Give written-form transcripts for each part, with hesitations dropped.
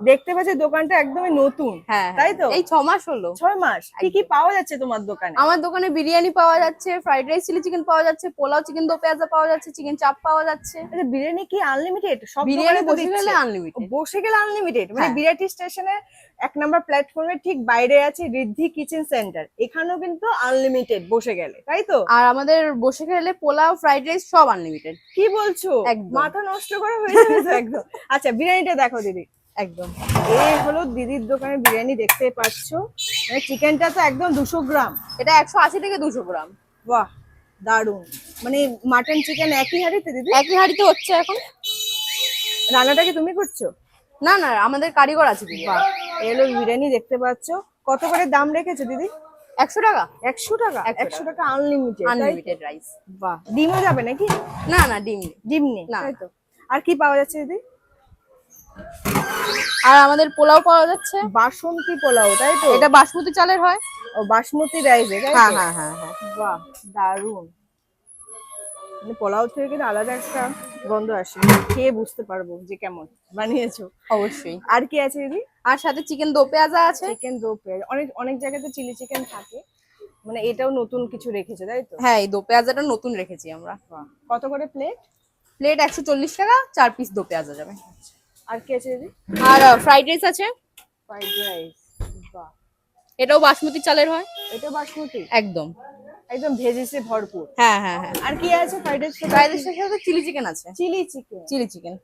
দেখতে পাচ্ছি দোকানটা একদমই নতুন, হ্যাঁ তাই তো? এই 6 মাস হলো। 6 মাস। কি কি পাওয়া যাচ্ছে তোমার দোকানে? আমার দোকানে বিরিয়ানি পাওয়া যাচ্ছে, ফ্রাইড রাইস চিলি চিকেন পাওয়া যাচ্ছে, পোলাও চিকেন দো পেঁয়াজা পাওয়া যাচ্ছে, চিকেন চাপ পাওয়া যাচ্ছে। আচ্ছা, বিরিয়ানি কি আনলিমিটেড? সব বিরিয়ানি দোকানে তো বসে দিচ্ছে। গেলে আনলিমিটেড। বসে গেলে আনলিমিটেড, মানে হ্যাঁ বিরাটি স্টেশনে 1 নম্বর প্ল্যাটফর্মের ঠিক বাইরে আছে ঋদ্ধি কিচেন সেন্টার, এখানেও কিন্তু আনলিমিটেড বসে গেলে, তাই তো? আর আমাদের বসে গেলে পোলাও ফ্রাইড রাইস সব আনলিমিটেড। কি বলছো? একদম। মাথা নষ্ট করা হয়ে যাবে তো একদম। আচ্ছা, বিরিয়ানিটা দেখো দিদি। একদম। এই হলো দিদির দোকানে বিরিয়ানি, দেখতে পাচ্ছো। মানে চিকেনটা তো একদম 200 গ্রাম। এটা 180 থেকে 200 গ্রাম। বাহ, দারুন। মানে মাটন চিকেন একই হাঁড়িতে দিদি? একই হাঁড়িতে হচ্ছে এখন। রান্নাটা কি তুমি করছো? না না, আমাদের কারিগর আছে বাহ, বিরিয়ানি। এই হলো বিরিয়ানি, দেখতে পাচ্ছো। কত করে দাম রেখেছো দিদি? 100 টাকা। 100 টাকা? 100 টাকা আনলিমিটেড? Unlimited rice. বাহ, ডিমও যাবে নাকি? না না, ডিম নেই। ডিম নেই, না। তাই তো? আর কি পাওয়া যাচ্ছে দিদি? আর আমাদের পোলাও পাওয়া যাচ্ছে। বাসমতি পোলাও, তাই তো? এটা বাসমতি চালের হয়। ও, বাসমতি রাইসে, তাই হ্যাঁ তো? হ্যাঁ হ্যাঁ হ্যাঁ। বাহ, দারুন। মানে পোলাও থেকে কিন্তু আলাদা একটা গন্ধ আসে, খেয়ে বুঝতে পারবো যে কেমন বানিয়েছো। অবশ্যই। আর কি আছে দিদি? আর সাথে চিকেন দো পেঁয়াজা আছে। চিকেন দো পেঁয়াজ, অনেক অনেক জায়গাতে চিলি চিকেন থাকে, মানে এটাও নতুন কিছু রেখেছে, তাই তো? হ্যাঁ, এই দো পেঁয়াজাটা নতুন রেখেছি আমরা। বাহ, কত করে প্লেট? প্লেট 140 টাকা, 4 পিস দো পেঁয়াজা যাবে। আর কি আছে দিদি? আর ফ্রাইড রাইস আছে। Fried rice. বাহ, এটাও বাসমতি চালের হয়। এটা বাসমতি? একদম। একদম ভেজিসে ভরপুর। হ্যাঁ হ্যাঁ হ্যাঁ। আর কি আছে ফ্রাইড রাইস? ফ্রাইড রাইসের সাথে চিলি চিকেন আছে। Chilli chicken. Chilli chicken.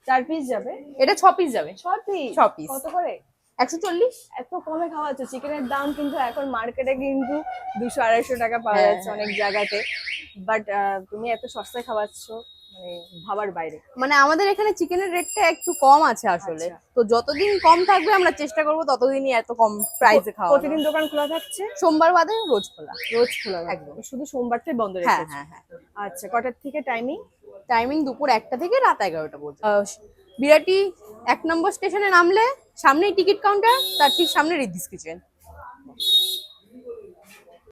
4 piece যাবে? এটা 6 পিস যাবে। 6 পিস? 6 পিস। কত করে? 140। এত কমে খাওয়াচ্ছ? চিকেনের দাম কিন্তু এখন মার্কেটে কিন্তু 200-250 টাকা পাওয়া হ্যাঁ, যাচ্ছে অনেক জায়গাতে, বাট তুমি এত সস্তায় খাওয়াচ্ছ, মানে ভাবার বাইরে। মানে আমাদের এখানে চিকেনের রেটটা একটু কম আছে আসলে। আচ্ছা। তো যতদিন কম থাকবে আমরা চেষ্টা করব ততদিনই এত কম প্রাইসে খাওয়া। প্রতিদিন দোকান খোলা থাকছে? সোমবার বাদে রোজ খোলা। রোজ খোলা থাকবে? একদম। শুধু সোমবারটাই বন্ধ হ্যাঁ রেখেছে? হ্যাঁ হ্যাঁ। আচ্ছা, কটার থেকে টাইমিং? টাইমিং দুপুর 1টা থেকে রাত 11টা পর্যন্ত। বিরাটি 1 নম্বর স্টেশনে নামলে সামনেই টিকিট কাউন্টার, তার ঠিক সামনে রিদ্ধিস কিচেন।